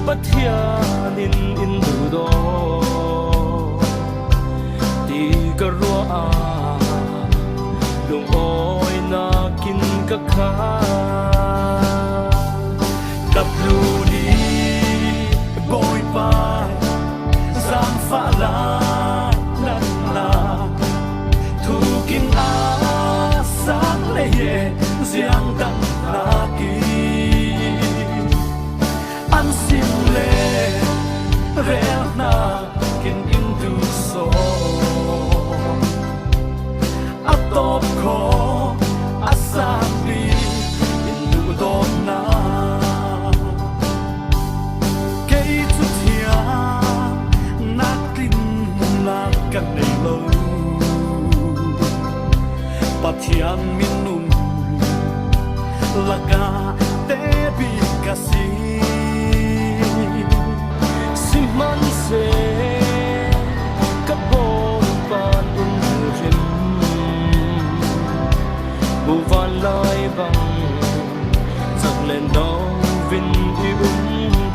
Pathianin indudo di karua lung oi na kin kakha kapluni boy pa zam fa la na thu kin a sang le ye ziang dang na ki an sim le rel na kin into so atop ko asabi into don na kay tu thia natin na kan nei lo pathian minun laga te bi kasi man se kabon pan rin bu van lai bang giặc lên đó vinh y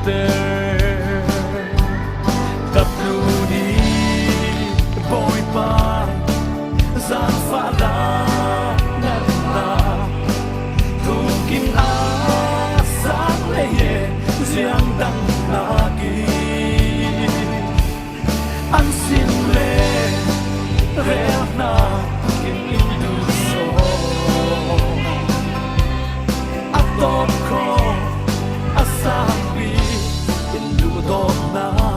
ter cặp lu đi bôi pa gian pha la nát na thu kim a sáng lệ riêng đằng na ki an xin le reo na kin indu so atop ko asabi indu dot na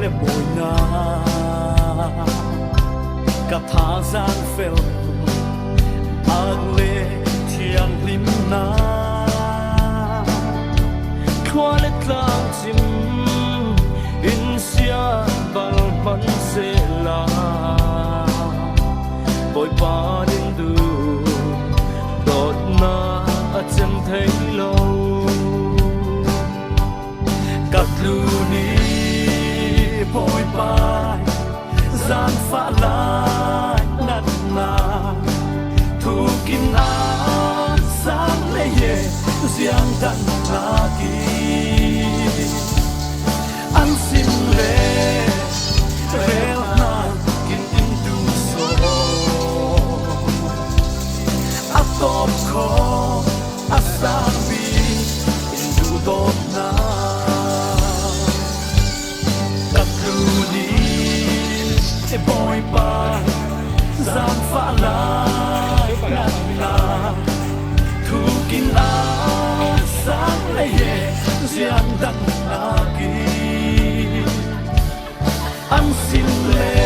le bồi na cả thả giang phèo ag le thiang lim na khoa le tlang chim in sia bal man se la bồi pa din du dot na a chen thei lo cặp lu ni bôi pai gian pha la nát na thu kim a sáng lệ ye riêng đằng na ki an xin le reo na kin into so atop ko asabi into dot na e boy pa gian pha la nát na thu kin a sáng lệ ye riêng đằng na ki an xin le